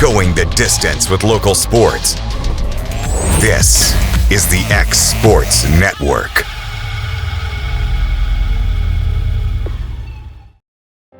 Going the distance with local sports. This is the X Sports Network.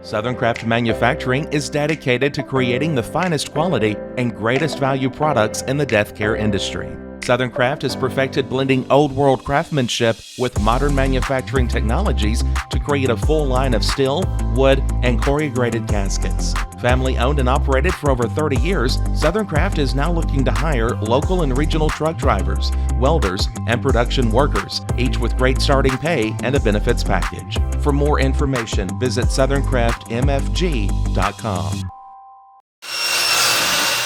Southern Craft Manufacturing is dedicated to creating the finest quality and greatest value products in the death care industry. Southern Craft has perfected blending old world craftsmanship with modern manufacturing technologies to create a full line of steel, wood, and corrugated caskets. Family owned and operated for over 30 years, Southern Craft is now looking to hire local and regional truck drivers, welders, and production workers, each with great starting pay and a benefits package. For more information, visit SouthernCraftMFG.com.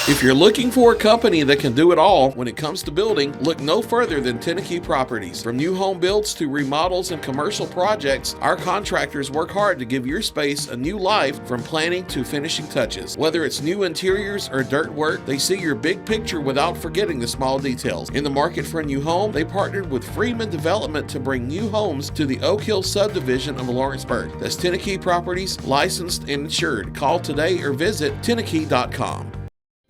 If you're looking for a company that can do it all when it comes to building, look no further than Tenakee Properties. From new home builds to remodels and commercial projects, our contractors work hard to give your space a new life from planning to finishing touches. Whether it's new interiors or dirt work, they see your big picture without forgetting the small details. In the market for a new home, they partnered with Freeman Development to bring new homes to the Oak Hill subdivision of Lawrenceburg. That's Tenakee Properties, licensed and insured. Call today or visit Tenakee.com.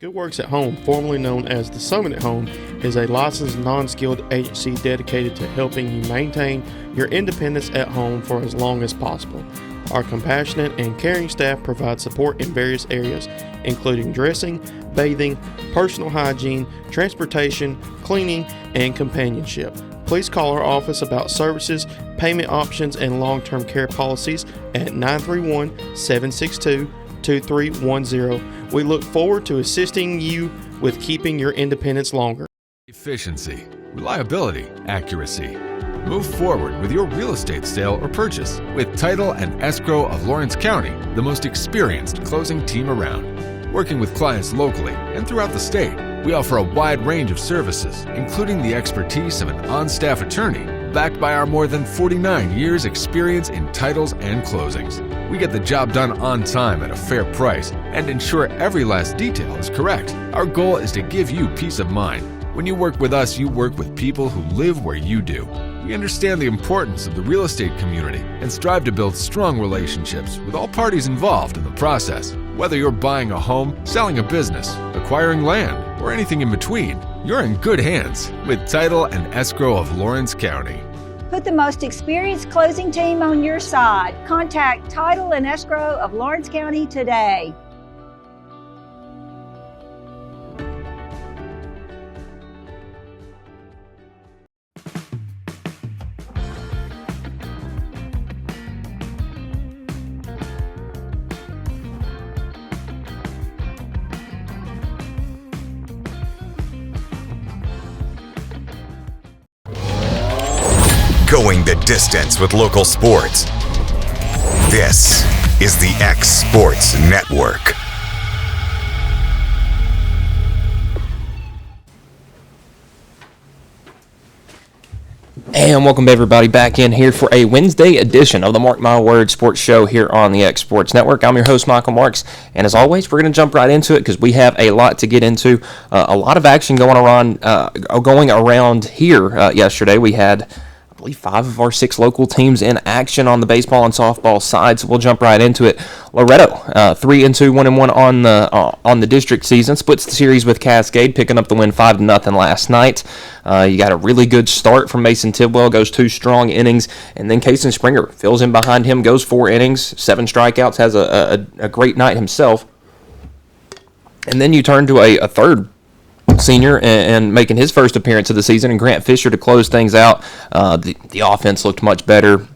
Good Works at Home, formerly known as The Summit at Home, is a licensed non-skilled agency dedicated to helping you maintain your independence at home for as long as possible. Our compassionate and caring staff provide support in various areas, including dressing, bathing, personal hygiene, transportation, cleaning, and companionship. Please call our office about services, payment options, and long-term care policies at 931-762-2310. We look forward to assisting you with keeping your independence longer. Efficiency, reliability, accuracy. Move forward with your real estate sale or purchase with Title and Escrow of Lawrence County, the most experienced closing team around. Working with clients locally and throughout the state, we offer a wide range of services, including the expertise of an on-staff attorney, backed by our more than 49 years experience in titles and closings. We get the job done on time at a fair price and ensure every last detail is correct. Our goal is to give you peace of mind. When you work with us, you work with people who live where you do. We understand the importance of the real estate community and strive to build strong relationships with all parties involved in the process. Whether you're buying a home, selling a business, acquiring land, or anything in between, you're in good hands with Title and Escrow of Lawrence County. Put the most experienced closing team on your side. Contact Title and Escrow of Lawrence County today. Going the distance with local sports. This is the X Sports Network. And welcome everybody back in here for a Wednesday edition of the Mark My Word Sports Show here on the X Sports Network. I'm your host, Michael Marks, and as always, we're going to jump right into it because we have a lot to get into. A lot of action going around here yesterday. We had, I believe, 5 of our 6 local teams in action on the baseball and softball side, so we'll jump right into it. Loretto, 3-2, 1-1 on the district season, splits the series with Cascade, picking up the win 5-0 last night. You got a really good start from Mason Tidwell, goes 2 strong innings, and then Kason Springer fills in behind him, goes 4 innings, 7 strikeouts, has a great night himself. And then you turn to a third senior and making his first appearance of the season, and Grant Fisher to close things out. The offense looked much better,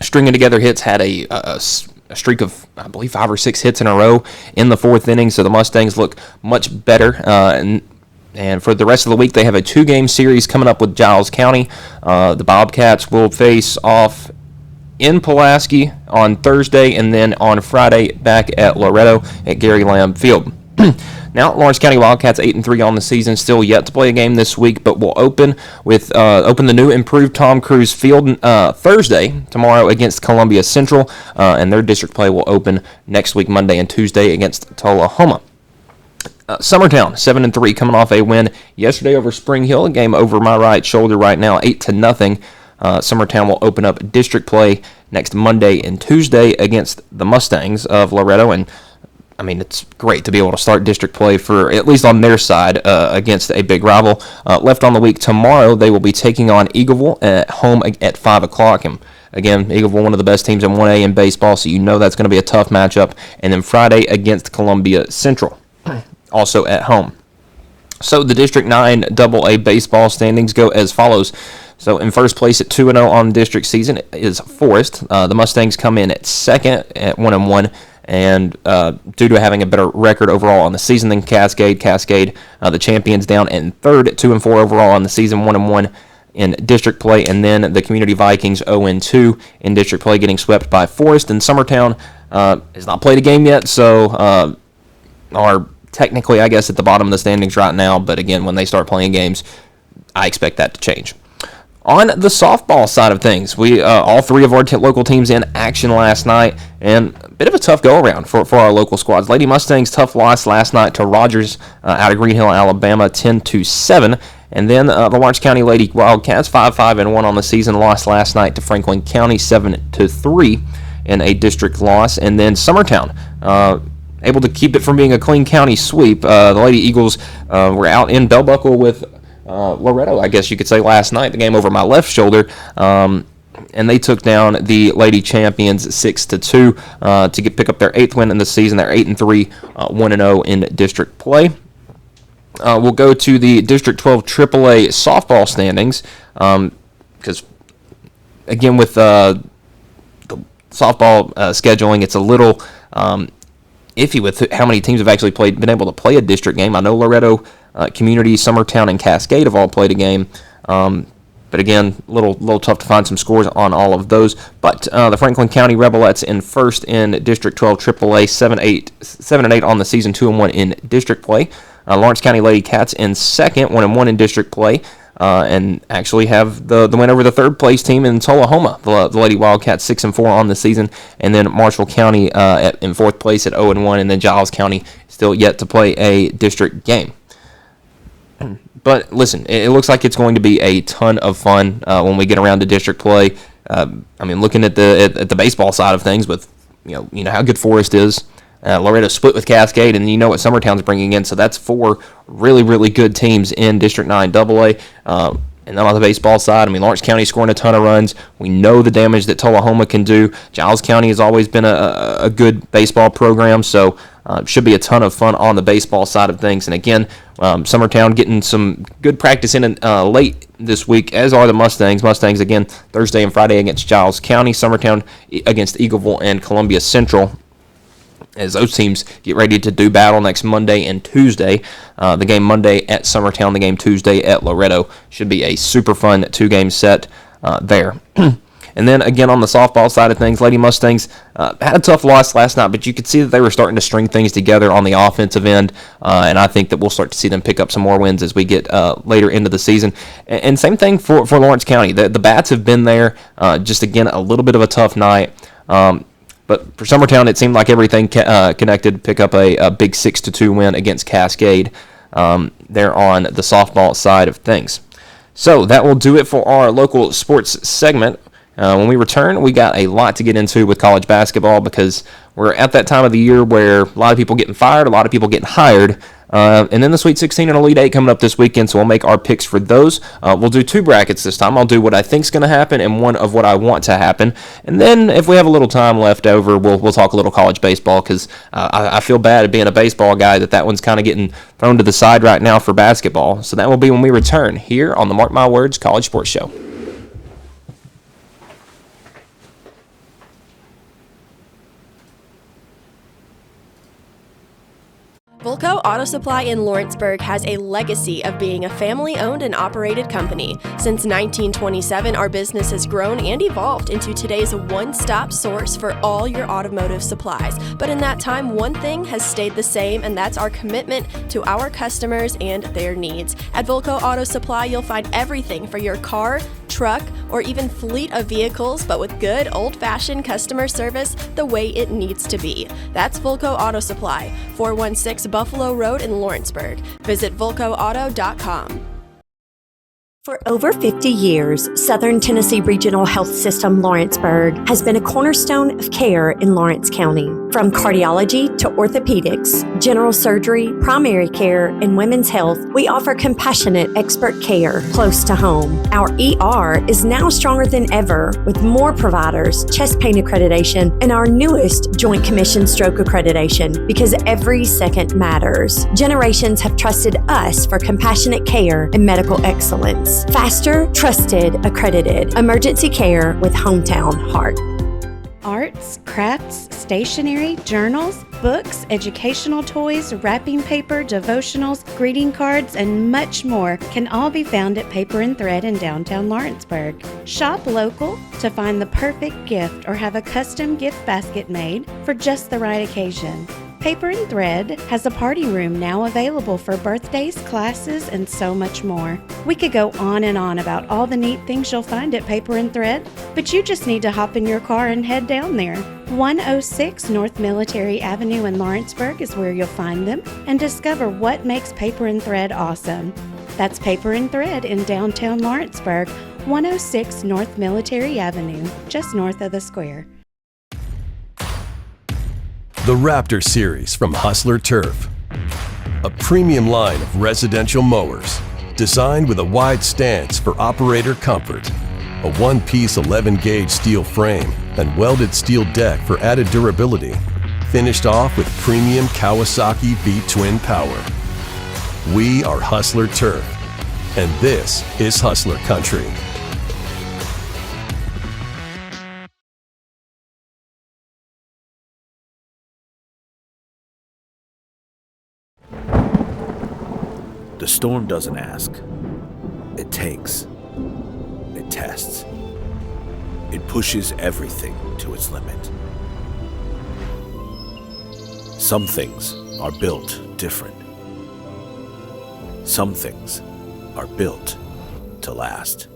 stringing together hits, had a streak of, I believe, 5 or 6 hits in a row in the 4th inning, so the Mustangs look much better. And for the rest of the week, they have a 2-game series coming up with Giles County. The Bobcats will face off in Pulaski on Thursday, and then on Friday back at Loretto at Gary Lamb Field. Now, Lawrence County Wildcats 8-3 on the season, still yet to play a game this week, but will open the new improved Tom Cruise Field Thursday, tomorrow against Columbia Central, and their district play will open next week, Monday and Tuesday against Tullahoma. Summertown 7-3, coming off a win yesterday over Spring Hill, a game over my right shoulder right now, 8-0. Summertown will open up district play next Monday and Tuesday against the Mustangs of Loretto, and I mean, it's great to be able to start district play for, at least on their side, against a big rival. Left on the week tomorrow, they will be taking on Eagleville at home at 5 o'clock. And again, Eagleville, one of the best teams in 1A in baseball, so you know that's going to be a tough matchup. And then Friday against Columbia Central, also at home. So the District 9 AA baseball standings go as follows. So in first place at 2-0 on district season is Forest. The Mustangs come in at second at 1-1. And due to having a better record overall on the season than Cascade, the champions, down in third at 2-4 overall on the season, 1-1 in district play. And then the Community Vikings 0-2 in district play, getting swept by Forest. And Summertown has not played a game yet, so are technically, I guess, at the bottom of the standings right now. But again, when they start playing games, I expect that to change. On the softball side of things, we all three of our local teams in action last night, and a bit of a tough go-around for our local squads. Lady Mustangs, tough loss last night to Rogers out of Green Hill, Alabama, 10-7. And then the Lawrence County Lady Wildcats, 5-1 on the season, lost last night to Franklin County, 7-3 in a district loss. And then Summertown, able to keep it from being a clean county sweep. The Lady Eagles were out in Bell Buckle with Loretto, I guess you could say, last night, the game over my left shoulder, and they took down the Lady Champions 6-2 to pick up their 8th win in the season. They're 8-3, 1-0 in district play. We'll go to the District 12 AAA softball standings, because again, with the softball scheduling, it's a little iffy with how many teams have actually been able to play a district game. I know Loretto, Community, Summertown, and Cascade have all played a game. But again, a little tough to find some scores on all of those. But the Franklin County Rebelettes in first in District 12 AAA, 7-8 on the season, 2-1 in district play. Lawrence County Lady Cats in second, 1-1 in district play, and actually have the win over the third place team in Tullahoma. The Lady Wildcats 6-4 on the season, and then Marshall County in fourth place at 0-1, and then Giles County still yet to play a district game. But listen, it looks like it's going to be a ton of fun when we get around to district play. I mean, looking at the baseball side of things, with you know how good Forest is. Loretto split with Cascade, and you know what Summertown's bringing in. So that's 4 really, really good teams in District 9 AA. And then on the baseball side, I mean, Lawrence County scoring a ton of runs. We know the damage that Tullahoma can do. Giles County has always been a good baseball program, so should be a ton of fun on the baseball side of things. And again, Summertown getting some good practice in late this week, as are the Mustangs. Mustangs, again, Thursday and Friday against Giles County. Summertown against Eagleville and Columbia Central, as those teams get ready to do battle next Monday and Tuesday. The game Monday at Summertown, the game Tuesday at Loretto. Should be a super fun 2-game set there. And then again on the softball side of things, Lady Mustangs had a tough loss last night, but you could see that they were starting to string things together on the offensive end, and I think that we'll start to see them pick up some more wins as we get later into the season. And same thing for Lawrence County. The bats have been there, just again a little bit of a tough night. But for Summertown, it seemed like everything connected to pick up a big 6-2 win against Cascade there on the softball side of things. So that will do it for our local sports segment. When we return, we got a lot to get into with college basketball, because we're at that time of the year where a lot of people getting fired, a lot of people getting hired, and then the Sweet 16 and Elite 8 coming up this weekend, so we'll make our picks for those. We'll do 2 brackets this time. I'll do what I think's going to happen and one of what I want to happen, and then if we have a little time left over, we'll talk a little college baseball, because I feel bad at being a baseball guy that one's kind of getting thrown to the side right now for basketball. So that will be when we return here on the Mark My Words College Sports Show. Volco Auto Supply in Lawrenceburg has a legacy of being a family-owned and operated company. Since 1927, our business has grown and evolved into today's one-stop source for all your automotive supplies. But in that time, one thing has stayed the same, and that's our commitment to our customers and their needs. At Volco Auto Supply, you'll find everything for your car, truck, or even fleet of vehicles, but with good old-fashioned customer service the way it needs to be. That's Volco Auto Supply, 416 Buffalo Road in Lawrenceburg. Visit VolcoAuto.com. For over 50 years, Southern Tennessee Regional Health System Lawrenceburg has been a cornerstone of care in Lawrence County. From From cardiology to orthopedics, general surgery, primary care, and women's health, we offer compassionate expert care close to home. Our ER is now stronger than ever with more providers, chest pain accreditation, and our newest Joint Commission stroke accreditation because every second matters. Generations have trusted us for compassionate care and medical excellence. Faster, trusted, accredited. Emergency care with Hometown Heart. Arts, crafts, stationery, journals, books, educational toys, wrapping paper, devotionals, greeting cards, and much more can all be found at Paper and Thread in downtown Lawrenceburg. Shop local to find the perfect gift or have a custom gift basket made for just the right occasion. Paper and Thread has a party room now available for birthdays, classes, and so much more. We could go on and on about all the neat things you'll find at Paper and Thread, but you just need to hop in your car and head down there. 106 North Military Avenue in Lawrenceburg is where you'll find them and discover what makes Paper and Thread awesome. That's Paper and Thread in downtown Lawrenceburg, 106 North Military Avenue, just north of the square. The Raptor Series from Hustler Turf. A premium line of residential mowers designed with a wide stance for operator comfort. A one-piece 11-gauge steel frame and welded steel deck for added durability. Finished off with premium Kawasaki V-twin power. We are Hustler Turf, and this is Hustler Country. The storm doesn't ask. It takes. It tests. It pushes everything to its limit. Some things are built different. Some things are built to last.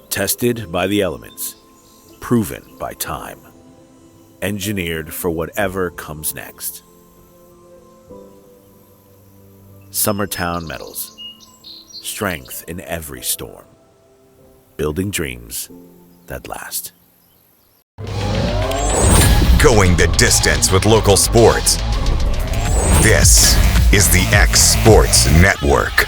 Tested by the elements. Proven by time. Engineered for whatever comes next. Summertown Metals. Strength in every storm. Building dreams that last. Going the distance with local sports. This is the X Sports Network.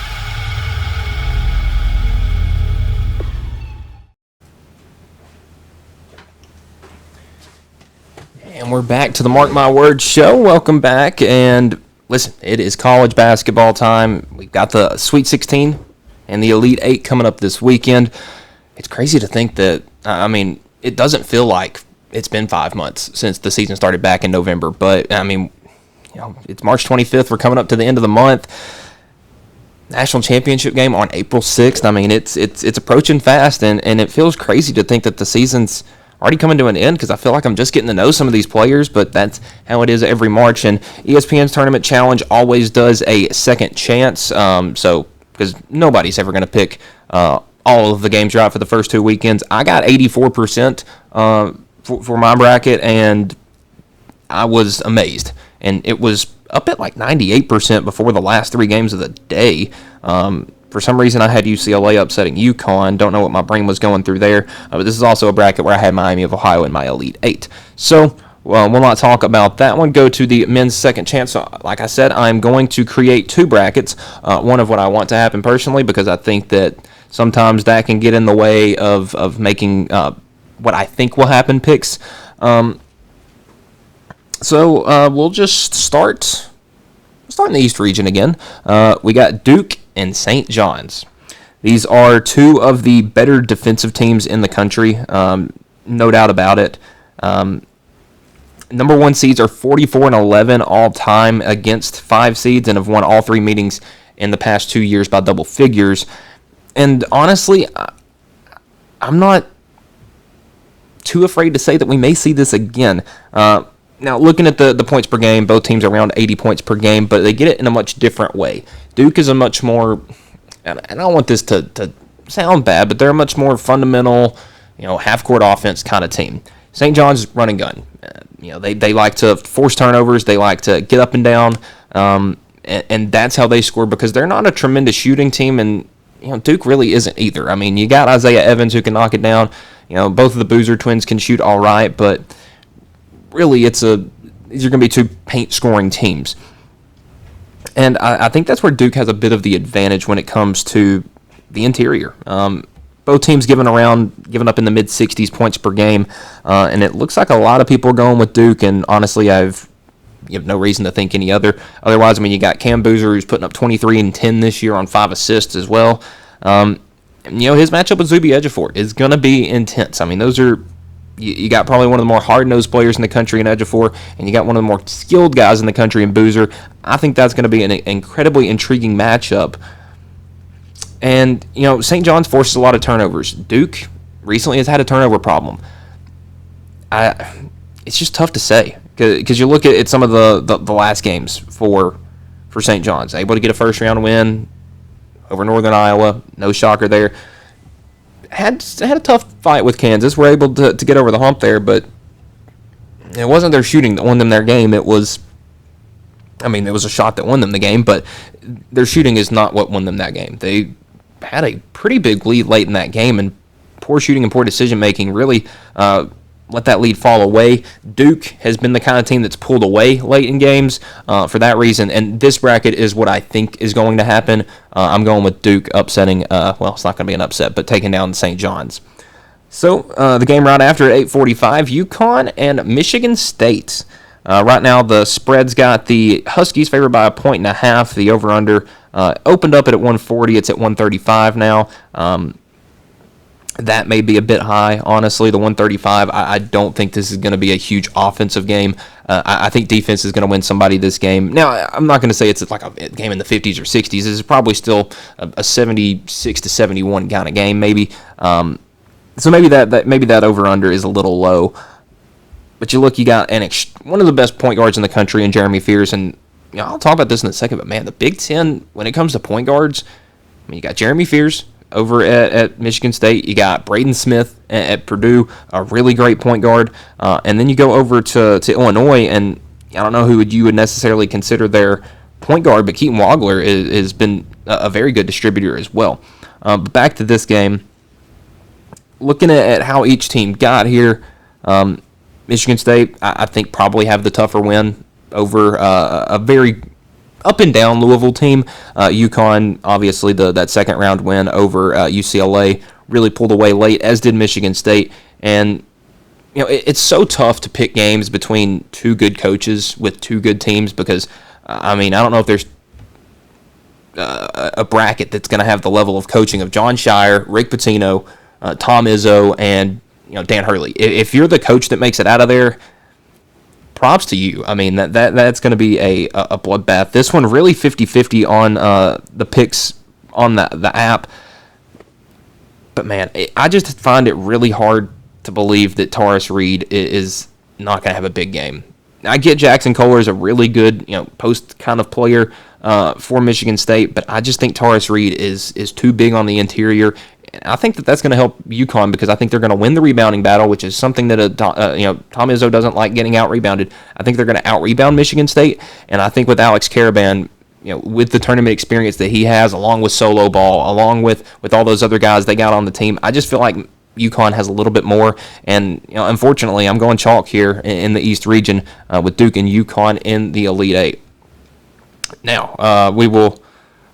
And we're back to the Mark My Words show. Welcome back. And listen, it is college basketball time. We've got the Sweet 16 and the Elite 8 coming up this weekend. It's crazy to think that, it doesn't feel like it's been 5 months since the season started back in November. But, it's March 25th. We're coming up to the end of the month. National championship game on April 6th. It's approaching fast, and it feels crazy to think that the season's already coming to an end because I feel like I'm just getting to know some of these players, but that's how it is every March. And ESPN's Tournament Challenge always does a second chance, because nobody's ever going to pick all of the games right for the first 2 weekends. I got 84% for my bracket, and I was amazed. And it was up at like 98% before the last 3 games of the day. For some reason, I had UCLA upsetting UConn. Don't know what my brain was going through there. But this is also a bracket where I had Miami of Ohio in my Elite 8. So, we'll not talk about that one. Go to the men's second chance. So, like I said, I'm going to create 2 brackets. One of what I want to happen personally, because I think that sometimes that can get in the way of making what I think will happen picks. So, we'll just start in the East region again. We got Duke and St. John's. These are 2 of the better defensive teams in the country, no doubt about it. Number 1 seeds are 44-11 all time against 5 seeds and have won all 3 meetings in the past 2 years by double figures. And honestly, I'm not too afraid to say that we may see this again. Now, looking at the points per game, both teams are around 80 points per game, but they get it in a much different way. Duke is a much more, and I don't want this to sound bad, but they're a much more fundamental, half-court offense kind of team. St. John's run and gun. They like to force turnovers. They like to get up and down, and that's how they score because they're not a tremendous shooting team, and Duke really isn't either. You got Isaiah Evans who can knock it down. Both of the Boozer twins can shoot all right, but really it's a these are going to be two paint-scoring teams. And I think that's where Duke has a bit of the advantage when it comes to the interior. Both teams giving up in the mid-60s points per game, and it looks like a lot of people are going with Duke, and honestly, you have no reason to think any otherwise. I mean, you got Cam Boozer, who's putting up 23 and 10 this year on 5 assists as well. His matchup with Zuby Ejiofor is going to be intense. I mean, those are... You got probably one of the more hard-nosed players in the country in Ejiofor, and you got one of the more skilled guys in the country in Boozer. I think that's going to be an incredibly intriguing matchup. And, St. John's forces a lot of turnovers. Duke recently has had a turnover problem. It's just tough to say, because you look at some of the last games for St. John's. Able to get a first-round win over Northern Iowa. No shocker there. Had a tough fight with Kansas. Were able to get over the hump there, but it wasn't their shooting that won them their game. It was a shot that won them the game, but their shooting is not what won them that game. They had a pretty big lead late in that game, and poor shooting and poor decision-making really let that lead fall away. Duke has been the kind of team that's pulled away late in games for that reason, and this bracket is what I think is going to happen. I'm going with Duke upsetting, it's not going to be an upset, but taking down St. John's. So the game right after at 8:45, UConn and Michigan State. Right now the spread's got the Huskies favored by 1.5. The over-under opened up at 140. It's at 135 now. That may be a bit high, honestly, the 135. I don't think this is going to be a huge offensive game. I think defense is going to win somebody this game. Now, I'm not going to say it's like a game in the 50s or 60s. This is probably still a 76 to 71 kind of game, maybe. So maybe that over-under is a little low. But you got one of the best point guards in the country in Jeremy Fears, and I'll talk about this in a second, but man, the Big Ten, when it comes to point guards, you got Jeremy Fears over at Michigan State. You got Braden Smith at Purdue, a really great point guard. And then you go over to Illinois, and I don't know who you would necessarily consider their point guard, but Keaton Wagler has been a very good distributor as well. But back to this game, looking at how each team got here, Michigan State, I think, probably have the tougher win over a very up and down Louisville team. UConn, obviously, that second round win over UCLA really pulled away late, as did Michigan State. And it's so tough to pick games between two good coaches with two good teams because, I don't know if there's a bracket that's going to have the level of coaching of John Shire, Rick Pitino, Tom Izzo, and Dan Hurley. If you're the coach that makes it out of there, props to you. That's going to be a bloodbath. This one really 50-50 on the picks on the app. But man, I just find it really hard to believe that Taurus Reed is not going to have a big game. I get Jackson Kohler is a really good post kind of player for Michigan State, but I just think Taurus Reed is too big on the interior. I think that's going to help UConn because I think they're going to win the rebounding battle, which is something that Tom Izzo doesn't like getting out-rebounded. I think they're going to out-rebound Michigan State, and I think with Alex Karaban, with the tournament experience that he has, along with Solo Ball, along with all those other guys they got on the team, I just feel like UConn has a little bit more, and unfortunately, I'm going chalk here in the East region with Duke and UConn in the Elite Eight. Now, we will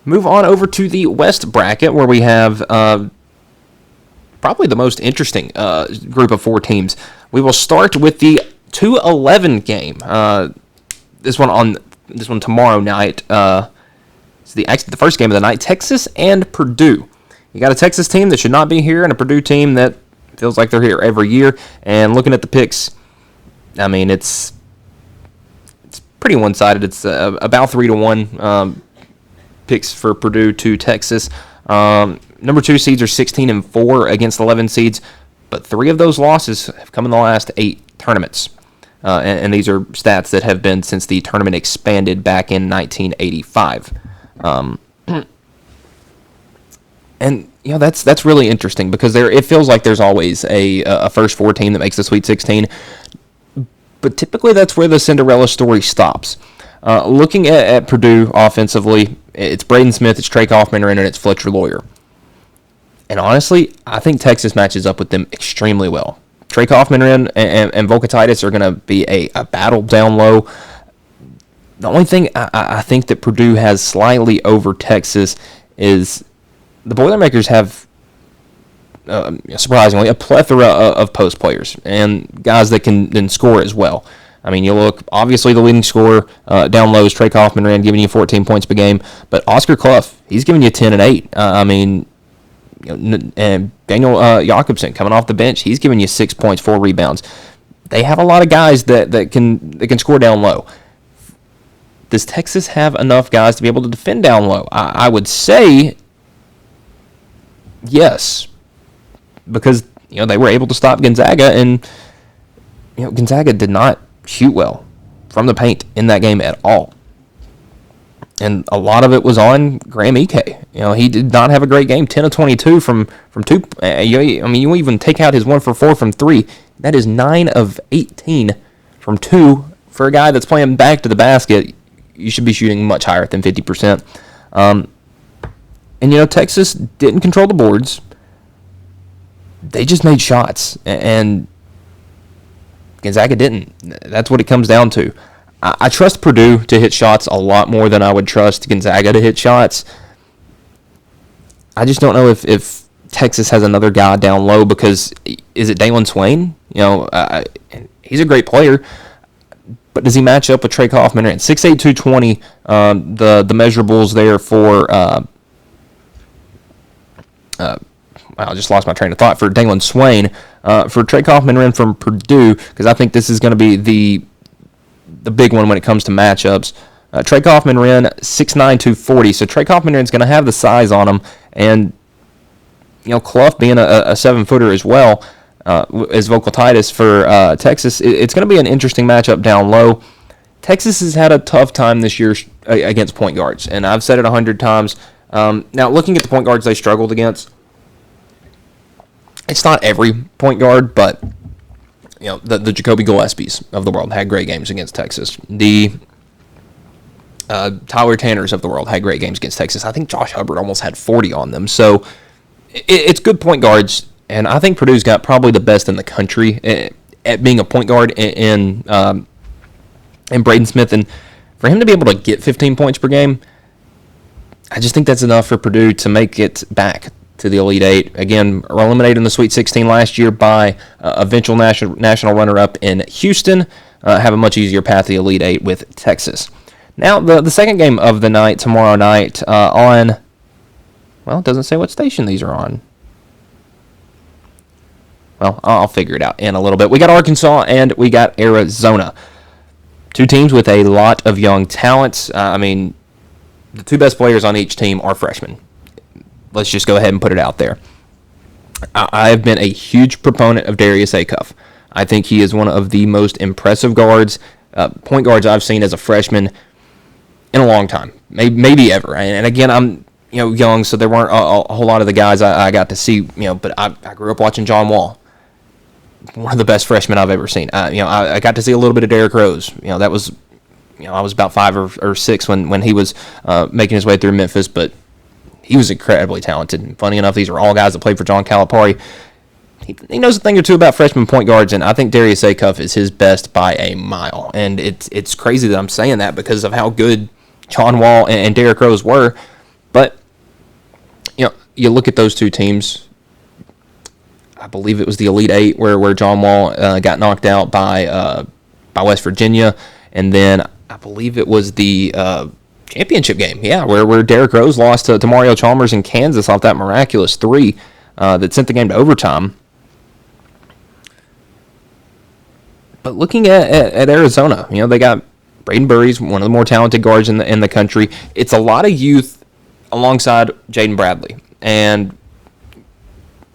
move on over to the West bracket where we have probably the most interesting group of four teams. We will start with the 2-11 game. This one tomorrow night. It's the first game of the night. Texas and Purdue. You got a Texas team that should not be here, and a Purdue team that feels like they're here every year. And looking at the picks, it's pretty one-sided. It's about 3-1 picks for Purdue to Texas. Number 2 seeds are 16-4 against 11 seeds, but 3 of those losses have come in the last 8 tournaments. And these are stats that have been since the tournament expanded back in 1985. And that's really interesting because it feels like there's always a first 4 team that makes the Sweet 16, but typically that's where the Cinderella story stops. Looking at Purdue offensively, it's Braden Smith, it's Trey Kaufman, and it's Fletcher Lawyer. And honestly, I think Texas matches up with them extremely well. Trey Kaufman and Volkaitis are going to be a battle down low. The only thing I think that Purdue has slightly over Texas is the Boilermakers have, surprisingly, a plethora of post players and guys that can then score as well. I mean, you look, obviously the leading scorer down low is Trey Kaufman, giving you 14 points per game, but Oscar Clough, he's giving you 10 and 8. And Daniel Jakobsen coming off the bench, he's giving you 6 points, 4 rebounds. They have a lot of guys that can score down low. Does Texas have enough guys to be able to defend down low? I would say yes, because they were able to stop Gonzaga, and Gonzaga did not shoot well from the paint in that game at all. And a lot of it was on Graham Ike. He did not have a great game. 10 of 22 from two. You even take out his 1 for 4 from 3. That is 9 of 18 from 2 for a guy that's playing back to the basket. You should be shooting much higher than 50%. And Texas didn't control the boards. They just made shots, and Gonzaga didn't. That's what it comes down to. I trust Purdue to hit shots a lot more than I would trust Gonzaga to hit shots. I just don't know if Texas has another guy down low, because is it Dalen Swain? He's a great player, but does he match up with Trey Kaufman? 6'8", 220, the measurables there for I just lost my train of thought for Dalen Swain. For Trey Kaufman from Purdue, because I think this is going to be the big one when it comes to matchups. Trey Kaufman 6'9", 240. So Trey Kaufman is going to have the size on him, and Clough being a 7-footer as well as Volkaitis for Texas. It's going to be an interesting matchup down low. Texas has had a tough time this year against point guards, and I've said it 100 times. Now, looking at the point guards they struggled against, it's not every point guard, but the Jacoby Gillespies of the world had great games against Texas. The Tyler Tanners of the world had great games against Texas. I think Josh Hubbard almost had 40 on them. So it's good point guards, and I think Purdue's got probably the best in the country at being a point guard in Braden Smith. And for him to be able to get 15 points per game, I just think that's enough for Purdue to make it back to the Elite Eight. Again, eliminated in the Sweet 16 last year by eventual national runner-up in Houston. Have a much easier path to the Elite Eight with Texas. Now, the second game of the night, tomorrow night, on, well, it doesn't say what station these are on. Well, I'll figure it out in a little bit. We got Arkansas and we got Arizona. Two teams with a lot of young talents. The two best players on each team are freshmen. Let's just go ahead and put it out there. I have been a huge proponent of Darius Acuff. I think he is one of the most impressive guards, point guards I've seen as a freshman in a long time, maybe ever. And again, I'm young, so there weren't a whole lot of the guys I got to see. But I grew up watching John Wall, one of the best freshmen I've ever seen. I got to see a little bit of Derrick Rose. That was, I was about 5 or 6 when he was making his way through Memphis, but he was incredibly talented. And funny enough, these are all guys that played for John Calipari. He knows a thing or two about freshman point guards, and I think Darius Acuff is his best by a mile. And it's crazy that I'm saying that because of how good John Wall and Derrick Rose were. But you look at those two teams. I believe it was the Elite Eight where John Wall got knocked out by West Virginia, and then I believe it was the championship game, where Derrick Rose lost to Mario Chalmers in Kansas off that miraculous 3 that sent the game to overtime. But looking at Arizona, they got Braden Burries, one of the more talented guards in the country. It's a lot of youth alongside Jaden Bradley, and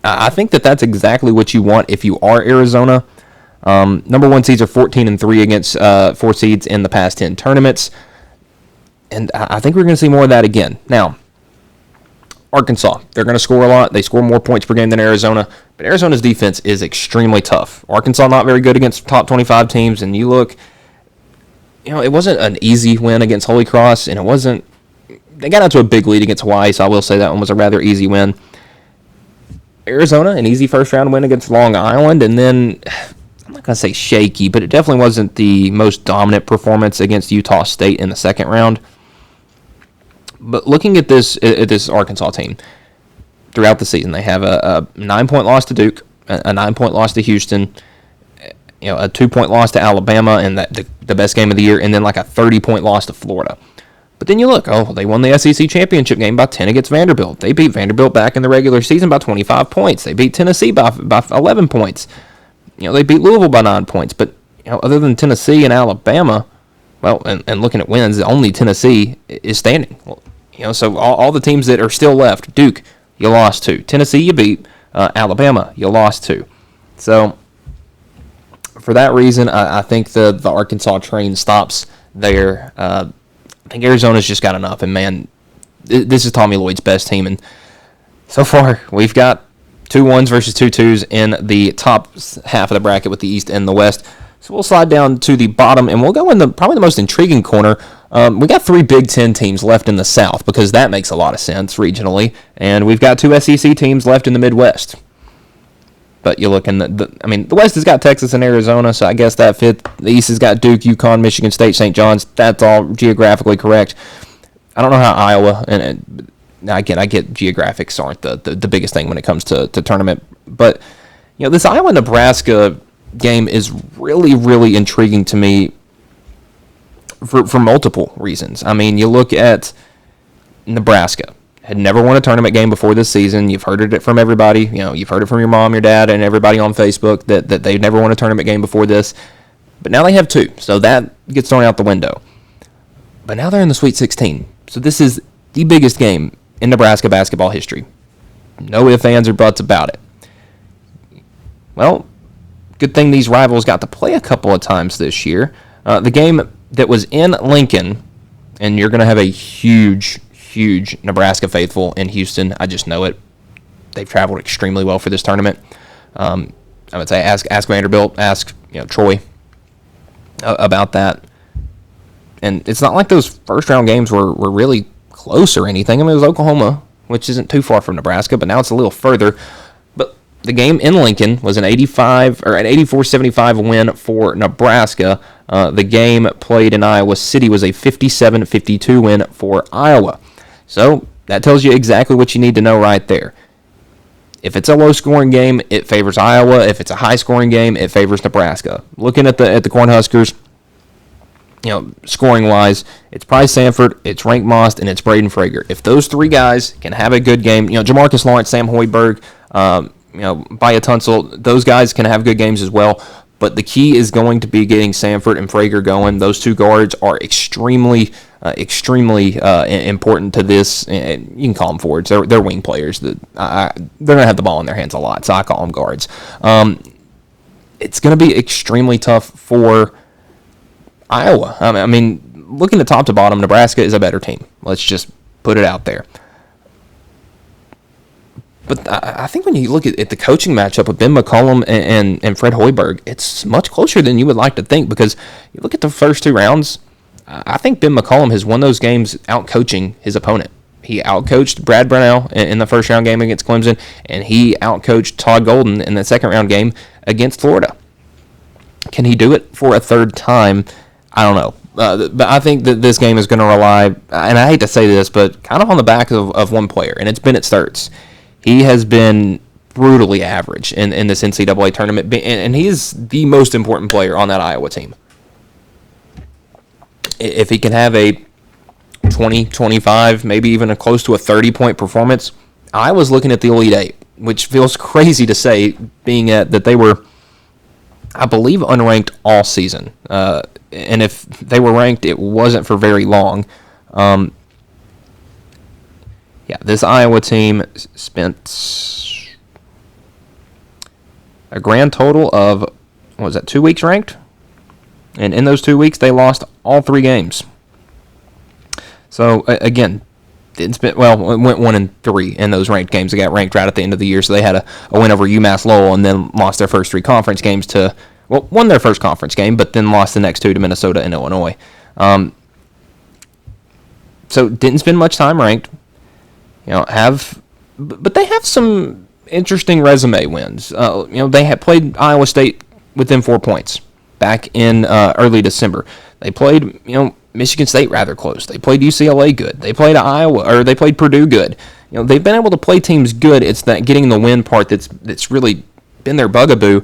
I think that's exactly what you want if you are Arizona. Number 1 seeds are 14-3 against 4 seeds in the past 10 tournaments. And I think we're going to see more of that again. Now, Arkansas, they're going to score a lot. They score more points per game than Arizona. But Arizona's defense is extremely tough. Arkansas not very good against top 25 teams. And you look, it wasn't an easy win against Holy Cross. And it wasn't, they got out to a big lead against Hawaii. So I will say that one was a rather easy win. Arizona, an easy first-round win against Long Island, and then I'm not going to say shaky, but it definitely wasn't the most dominant performance against Utah State in the second round. But looking at this Arkansas team throughout the season, they have a 9-point loss to Duke, a 9-point loss to Houston, a 2-point loss to Alabama, and the best game of the year, and then like a 30-point loss to Florida. But then you look, they won the SEC championship game by 10 against Vanderbilt. They beat Vanderbilt back in the regular season by 25 points. They beat Tennessee by 11 points. They beat Louisville by 9 points. But other than Tennessee and Alabama, and looking at wins, only Tennessee is standing. So all the teams that are still left, Duke, you lost to. Tennessee, you beat. Alabama, you lost to. So for that reason, I think the Arkansas train stops there. I think Arizona's just got enough, and man, this is Tommy Lloyd's best team, and so far we've got 2 1s versus 2 2s in the top half of the bracket with the East and the West. So we'll slide down to the bottom, and we'll go in probably the most intriguing corner. We got 3 Big Ten teams left in the South because that makes a lot of sense regionally, and we've got 2 SEC teams left in the Midwest. But you look in the West has got Texas and Arizona, so I guess that fit. The East has got Duke, UConn, Michigan State, St. John's. That's all geographically correct. I don't know how Iowa, and again, I get geographics aren't the biggest thing when it comes to tournament. But, this Iowa-Nebraska game is really, really intriguing to me for multiple reasons. I mean, you look at Nebraska. Had never won a tournament game before this season. You've heard it from everybody. You've heard it from your mom, your dad, and everybody on Facebook that they've never won a tournament game before this. But now they have 2, so that gets thrown out the window. But now they're in the Sweet 16. So this is the biggest game in Nebraska basketball history. No ifs, ands, or buts about it. Well, good thing these rivals got to play a couple of times this year. The game that was in Lincoln, and you're going to have a huge Nebraska faithful in Houston. I just know it. They've traveled extremely well for this tournament. I would say ask Vanderbilt, ask Troy about that. And it's not like those first round games were really close or anything. I mean, it was Oklahoma, which isn't too far from Nebraska, but now it's a little further. But the game in Lincoln was an 84-75 win for Nebraska. The game played in Iowa City was a 57-52 win for Iowa. So that tells you exactly what you need to know right there. If it's a low-scoring game, it favors Iowa. If it's a high-scoring game, it favors Nebraska. Looking at the Cornhuskers, scoring-wise, it's Price Sanford, it's Rank Most, and it's Braden Frager. If those 3 guys can have a good game, Jamarcus Lawrence, Sam Hoiberg, Baya Tunsil, those guys can have good games as well. But the key is going to be getting Sanford and Frager going. Those 2 guards are extremely important to this. You can call them forwards. They're wing players. They're going to have the ball in their hands a lot, so I call them guards. It's going to be extremely tough for Iowa. I mean, looking at top to bottom, Nebraska is a better team. Let's just put it out there. But I think when you look at the coaching matchup of Ben McCollum and Fred Hoiberg, it's much closer than you would like to think, because you look at the first 2 rounds, I think Ben McCollum has won those games out-coaching his opponent. He out-coached Brad Brownell in the first-round game against Clemson, and he out-coached Todd Golden in the second-round game against Florida. Can he do it for a third time? I don't know. But I think that this game is going to rely, and I hate to say this, but kind of on the back of one player, and it's Bennett Sturts. He has been brutally average in this NCAA tournament, and he is the most important player on that Iowa team. If he can have a 20, 25, maybe even close to a 30-point performance, I was looking at the Elite Eight, which feels crazy to say, being that they were, I believe, unranked all season. And if they were ranked, it wasn't for very long. This Iowa team spent a grand total of, 2 weeks ranked? And in those 2 weeks, they lost all 3 games. So, again, it went 1-3 in those ranked games. They got ranked right at the end of the year, so they had a win over UMass Lowell and then lost their first 3 conference games won their first conference game, but then lost the next 2 to Minnesota and Illinois. So, didn't spend much time ranked. But they have some interesting resume wins. They had played Iowa State within 4 points back in early December. They played, Michigan State rather close. They played UCLA good. They played they played Purdue good. They've been able to play teams good. It's that getting the win part that's really been their bugaboo.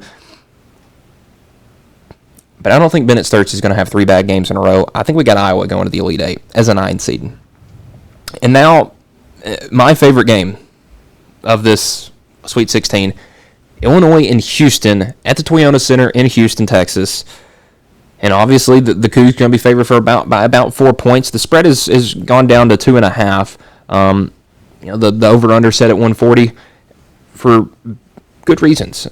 But I don't think Bennett Sturts is going to have 3 bad games in a row. I think we got Iowa going to the Elite Eight as a 9 seed. And now, my favorite game of this Sweet 16, Illinois and Houston at the Toyota Center in Houston, Texas. And obviously, the Cougs going to be favored by about 4 points. The spread is gone down to 2.5. The over/under set at 140 for good reasons.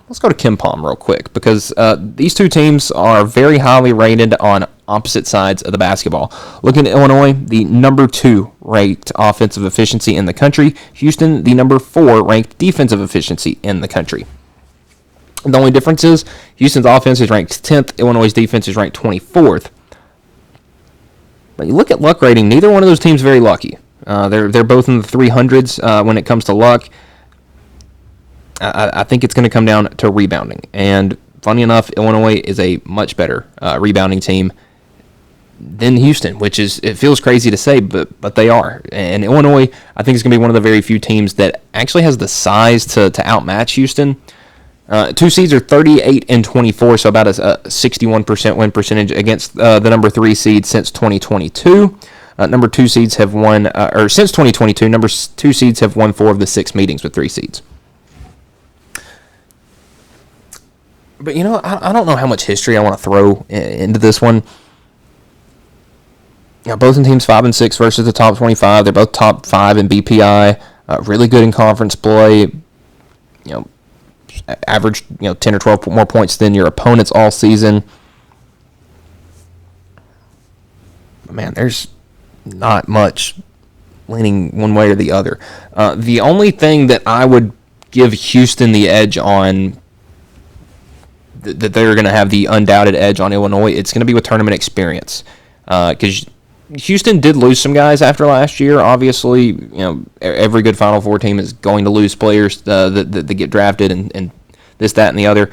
Let's go to KenPom real quick because these two teams are very highly rated on opposite sides of the basketball. Looking at Illinois, the number 2 ranked offensive efficiency in the country. Houston, the number 4 ranked defensive efficiency in the country. The only difference is Houston's offense is ranked 10th, Illinois' defense is ranked 24th. But you look at luck rating, neither one of those teams very lucky. They're both in the 300s when it comes to luck. I think it's going to come down to rebounding. And funny enough, Illinois is a much better rebounding team than Houston, it feels crazy to say, but they are. And Illinois, I think, is going to be one of the very few teams that actually has the size to outmatch Houston. 2 seeds are 38 and 24, so about a 61% win percentage against the number 3 seed since 2022. Number 2 seeds have won, since 2022, number 2 seeds have won 4 of the 6 meetings with 3 seeds. But, I don't know how much history I want to throw into this one. Both in teams 5 and 6 versus the top 25. They're both top 5 in BPI. Really good in conference play. Average 10 or 12 more points than your opponents all season. But man, there's not much leaning one way or the other. The only thing that I would give Houston the edge on, that they're going to have the undoubted edge on Illinois, it's going to be with tournament experience. Because Houston did lose some guys after last year. Obviously, every good Final Four team is going to lose players that get drafted and this, that, and the other.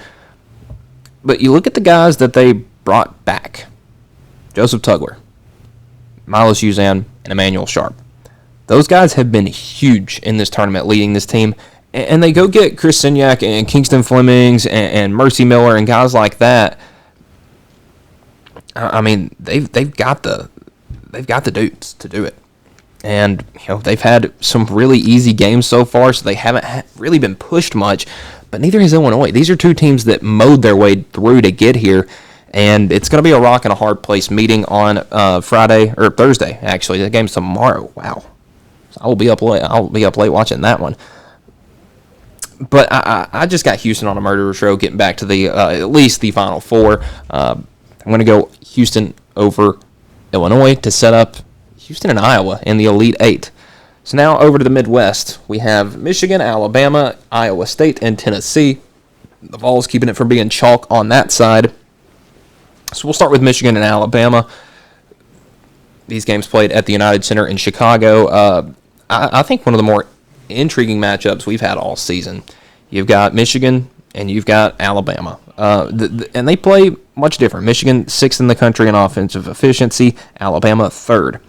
But you look at the guys that they brought back. Joseph Tugler, Milos Uzan, and Emmanuel Sharp. Those guys have been huge in this tournament, leading this team. And they go get Chris Signac and Kingston Flemings and Mercy Miller and guys like that. I mean, they've got the dudes to do it. And they've had some really easy games so far, so they haven't really been pushed much. But neither has Illinois. These are two teams that mowed their way through to get here, and it's going to be a rock and a hard place meeting on Friday or Thursday. Actually, the game's tomorrow. Wow, so I'll be up late watching that one. But I just got Houston on a murderer's row, getting back to the at least the Final Four. I'm going to go Houston over Illinois to set up Houston and Iowa in the Elite Eight. So now over to the Midwest, we have Michigan, Alabama, Iowa State, and Tennessee. The Vols keeping it from being chalk on that side. So we'll start with Michigan and Alabama. These games played at the United Center in Chicago. I think one of the more intriguing matchups we've had all season. You've got Michigan and you've got Alabama. And they play much different. Michigan, 6th in the country in offensive efficiency. Alabama, 3rd.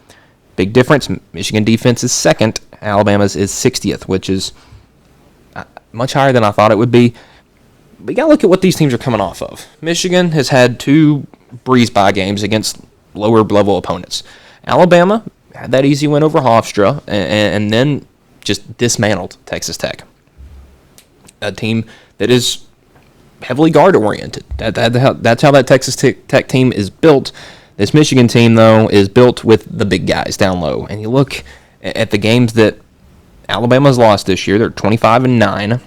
Big difference. Michigan defense is 2nd. Alabama's is 60th, which is much higher than I thought it would be. But you got to look at what these teams are coming off of. Michigan has had 2 breeze-by games against lower-level opponents. Alabama had that easy win over Hofstra and then just dismantled Texas Tech, a team that is heavily guard-oriented. That's how that Texas Tech team is built. This Michigan team, though, is built with the big guys down low. And you look at the games that Alabama's lost this year. They're 25-9.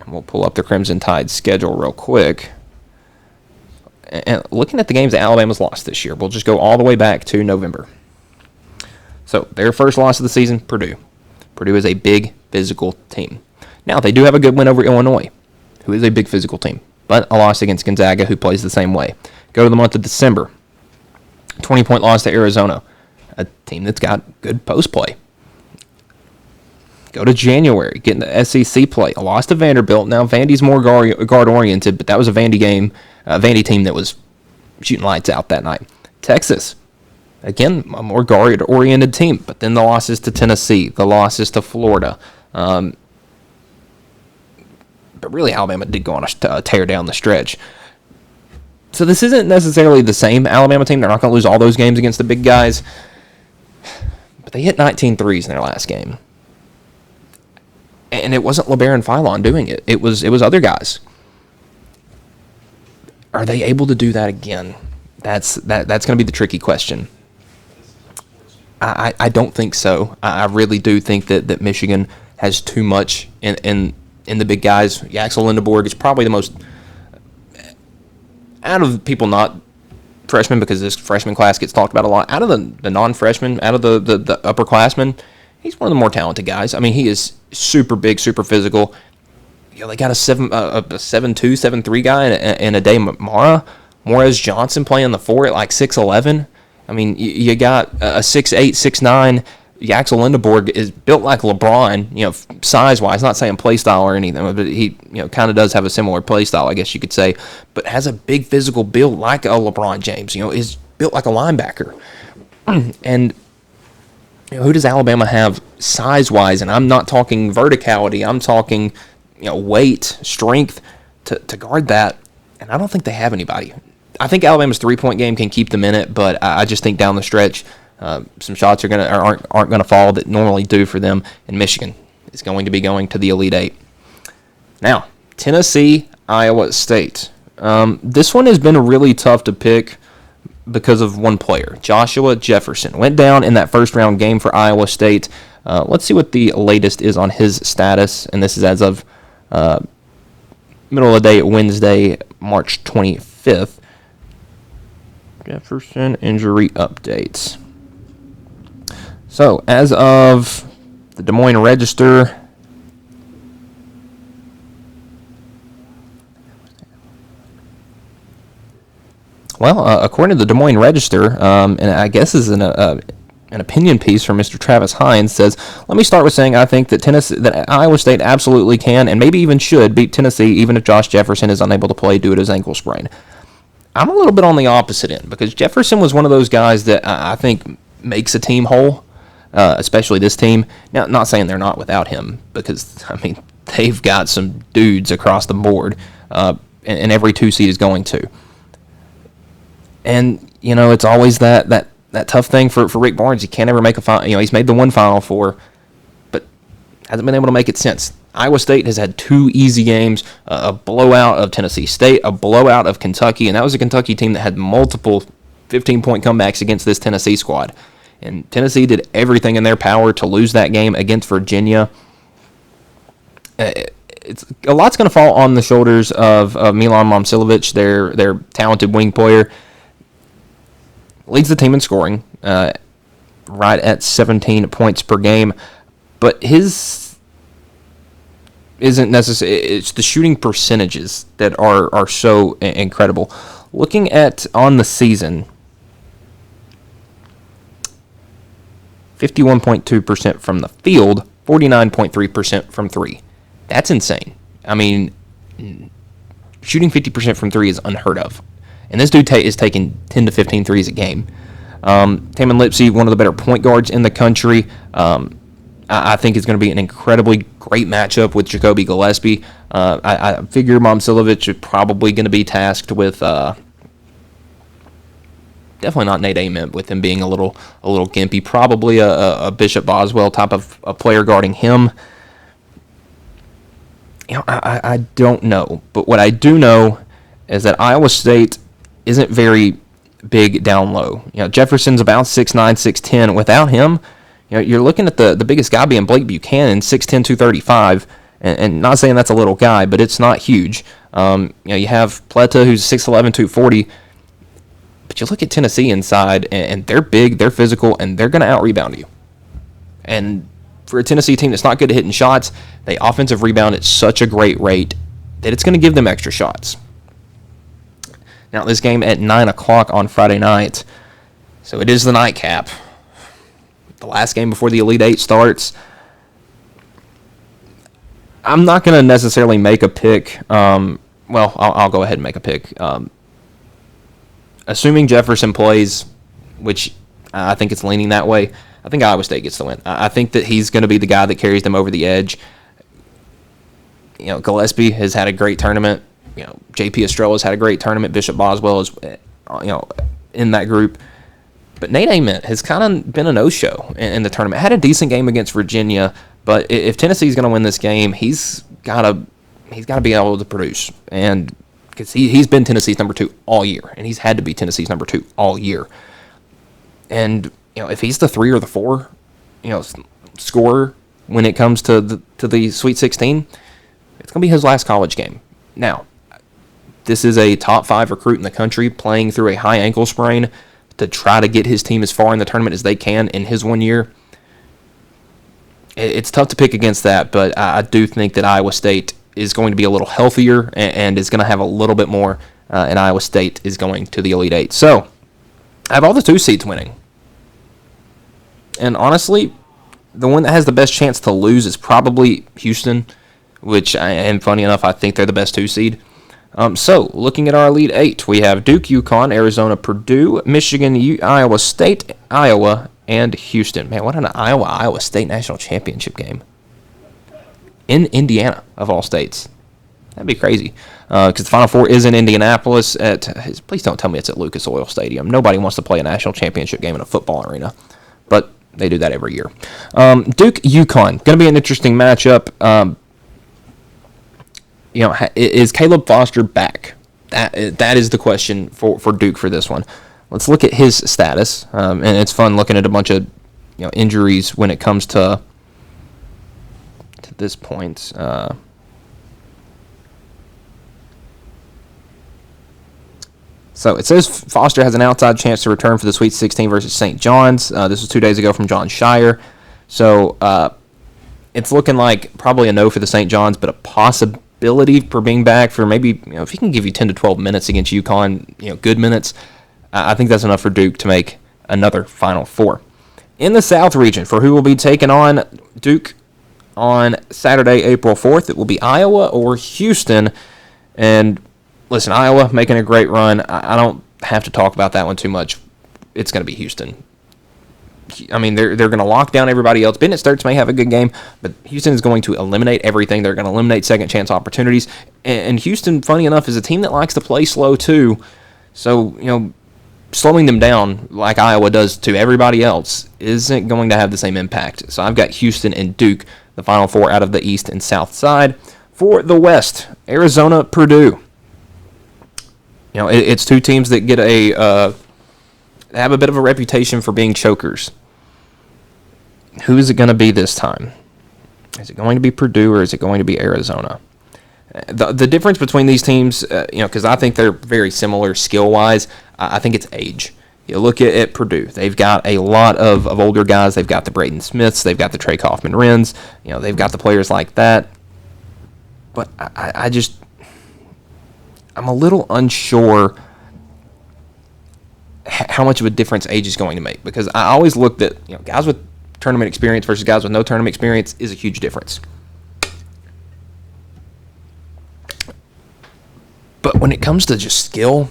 And we'll pull up the Crimson Tide schedule real quick. And looking at the games that Alabama's lost this year, we'll just go all the way back to November. So their first loss of the season, Purdue. Purdue is a big physical team. Now, they do have a good win over Illinois, who is a big physical team, but a loss against Gonzaga, who plays the same way. Go to the month of December. 20-point loss to Arizona, a team that's got good post play. Go to January, get into SEC play. I lost to Vanderbilt. Now Vandy's more guard-oriented, but that was a Vandy game, Vandy team that was shooting lights out that night. Texas, again, a more guard-oriented team, but then the losses to Tennessee, the losses to Florida. But really, Alabama did go on a tear down the stretch. So this isn't necessarily the same Alabama team. They're not going to lose all those games against the big guys. But they hit 19 threes in their last game. And it wasn't LeBaron Philon doing it. It was other guys. Are they able to do that again? That's going to be the tricky question. I don't think so. I really do think that Michigan has too much in the big guys. Axel Lindeborg is probably the most, out of people not freshmen, because this freshman class gets talked about a lot, out of the non-freshmen, out of the upperclassmen, he's one of the more talented guys. I mean, he is super big, super physical. They got a 7'2", 7'3" guy in a Day Mara. Morez Johnson playing the 4 at like 6'11". I mean, you got a 6'8", 6'9". Axel Lindeborg is built like LeBron, size-wise. Not saying play style or anything, but he, kind of does have a similar play style, I guess you could say. But has a big physical build like a LeBron James. Is built like a linebacker. And who does Alabama have size-wise? And I'm not talking verticality. I'm talking, weight, strength to guard that. And I don't think they have anybody. I think Alabama's three-point game can keep them in it, but I just think down the stretch, some shots aren't gonna fall that normally do for them, and Michigan is going to be going to the Elite Eight. Now, Tennessee, Iowa State. This one has been really tough to pick because of one player, Joshua Jefferson. Went down in that first-round game for Iowa State. Let's see what the latest is on his status, and this is as of middle of the day, Wednesday, March 25th. Jefferson injury updates. So, as of the Des Moines Register, according to the Des Moines Register, and I guess this is an opinion piece from Mr. Travis Hines, says, let me start with saying I think that Iowa State absolutely can and maybe even should beat Tennessee even if Josh Jefferson is unable to play due to his ankle sprain. I'm a little bit on the opposite end because Jefferson was one of those guys that I think makes a team whole, especially this team. Now, not saying they're not without him because, they've got some dudes across the board, and every 2 seed is going to. And, it's always that tough thing for Rick Barnes. He can't ever make a final. He's made the one Final Four, but hasn't been able to make it since. Iowa State has had 2 easy games, a blowout of Tennessee State, a blowout of Kentucky, and that was a Kentucky team that had multiple 15-point comebacks against this Tennessee squad. And Tennessee did everything in their power to lose that game against Virginia. A lot's going to fall on the shoulders of Milan Momcilovic, their talented wing player. Leads the team in scoring, right at 17 points per game. But his isn't necessary. It's the shooting percentages that are so incredible. Looking at on the season, 51.2% from the field, 49.3% from 3. That's insane. Shooting 50% from 3 is unheard of. And this dude is taking 10 to 15 threes a game. Tamin Lipsey, one of the better point guards in the country. I think it's going to be an incredibly great matchup with Jacoby Gillespie. I figure Momcilovic is probably going to be tasked with definitely not Nate Ament, with him being a little gimpy. Probably a Bishop Boswell type of a player guarding him. I don't know, but what I do know is that Iowa State isn't very big down low. Jefferson's about 6'9", 6'10". Without him, you're looking at the biggest guy being Blake Buchanan, 6'10", 235, and not saying that's a little guy, but it's not huge. You have Pleta, who's 6'11", 240, but you look at Tennessee inside, and they're big, they're physical, and they're going to out-rebound you. And for a Tennessee team that's not good at hitting shots, they offensive rebound at such a great rate that it's going to give them extra shots. Now, this game at 9 o'clock on Friday night, so it is the nightcap. The last game before the Elite Eight starts. I'm not going to necessarily make a pick. I'll go ahead and make a pick. Assuming Jefferson plays, which I think it's leaning that way, I think Iowa State gets the win. I think that he's going to be the guy that carries them over the edge. Gillespie has had a great tournament. J.P. Estrella's had a great tournament. Bishop Boswell is, in that group. But Nate Ament has kind of been a no-show in the tournament. Had a decent game against Virginia, but if Tennessee's going to win this game, he's got to be able to produce, and because he's been Tennessee's number 2 all year, and he's had to be Tennessee's number 2 all year. And if he's the 3 or the 4, scorer when it comes to the Sweet 16, it's going to be his last college game. Now, this is a top 5 recruit in the country playing through a high ankle sprain to try to get his team as far in the tournament as they can in his 1 year. It's tough to pick against that, but I do think that Iowa State is going to be a little healthier and is going to have a little bit more, and Iowa State is going to the Elite Eight. So, I have all the 2 seeds winning. And honestly, the one that has the best chance to lose is probably Houston, which, and funny enough, I think they're the best 2 seed. So, looking at our Elite Eight, we have Duke, UConn, Arizona, Purdue, Michigan, Iowa State, Iowa, and Houston. Man, what an Iowa State national championship game. In Indiana, of all states. That'd be crazy. Because the Final Four is in Indianapolis. Please don't tell me it's at Lucas Oil Stadium. Nobody wants to play a national championship game in a football arena. But they do that every year. Duke, UConn. Going to be an interesting matchup. Is Caleb Foster back? That is the question for Duke for this one. Let's look at his status, and it's fun looking at a bunch of injuries when it comes to this point. So it says Foster has an outside chance to return for the Sweet 16 versus St. John's. This was 2 days ago from John Shire. So it's looking like probably a no for the St. John's, but a possibility for being back for maybe, if he can give you 10 to 12 minutes against UConn, good minutes, I think that's enough for Duke to make another Final Four. In the South region, for who will be taking on Duke on Saturday, April 4th, it will be Iowa or Houston. And listen, Iowa making a great run. I don't have to talk about that one too much. It's going to be Houston. I mean, they're going to lock down everybody else. Bennett Sturts may have a good game, but Houston is going to eliminate everything. They're going to eliminate second chance opportunities. And Houston, funny enough, is a team that likes to play slow too. So, slowing them down like Iowa does to everybody else isn't going to have the same impact. So I've got Houston and Duke, the Final Four out of the East and South side. For the West, Arizona, Purdue. It's 2 teams that get have a bit of a reputation for being chokers. Who is it going to be this time? Is it going to be Purdue or is it going to be Arizona? The difference between these teams, because I think they're very similar skill-wise, I think it's age. You look at Purdue. They've got a lot of older guys. They've got the Braden Smiths. They've got the Trey Kaufman-Renns. They've got the players like that. But I'm a little unsure how much of a difference age is going to make, because I always looked at guys with tournament experience versus guys with no tournament experience is a huge difference. But when it comes to just skill,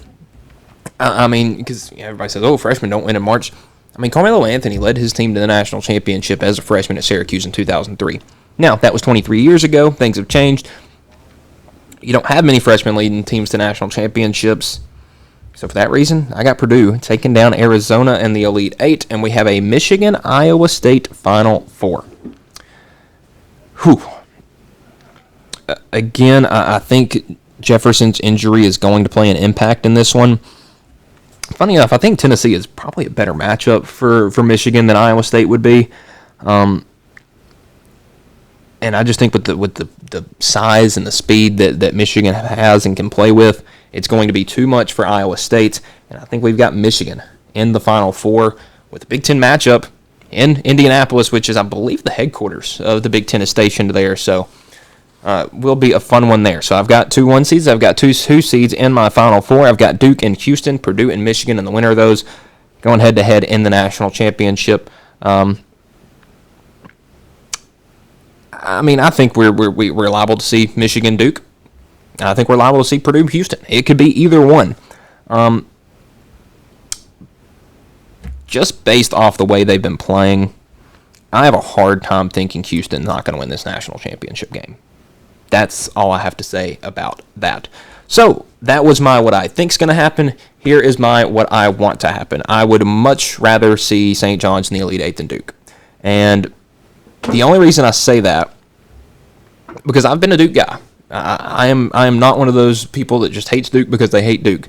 I mean, because everybody says, freshmen don't win in March. I mean, Carmelo Anthony led his team to the national championship as a freshman at Syracuse in 2003. Now, that was 23 years ago. Things have changed. You don't have many freshmen leading teams to national championships. So for that reason, I got Purdue taking down Arizona in the Elite Eight, and we have a Michigan-Iowa State Final Four. Whew. Again, I think Jefferson's injury is going to play an impact in this one. Funny enough, I think Tennessee is probably a better matchup for Michigan than Iowa State would be. And I just think with the size and the speed that Michigan has and can play with, it's going to be too much for Iowa State. And I think we've got Michigan in the Final Four with a Big Ten matchup in Indianapolis, which is, I believe, the headquarters of the Big Ten is stationed there. So will be a fun one there. So I've got 2 1 seeds. I've got two seeds in my Final Four. I've got Duke and Houston, Purdue and Michigan, and the winner of those going head-to-head in the national championship. I mean, I think we're liable to see Michigan Duke. I think we're liable to see Purdue Houston. It could be either one. Just based off the way they've been playing, I have a hard time thinking Houston's not going to win this national championship game. That's all I have to say about that. So that was my what I think's going to happen. Here is my what I want to happen. I would much rather see St. John's in the Elite Eight than Duke. And the only reason I say that, because I've been a Duke guy. I am not one of those people that just hates Duke because they hate Duke.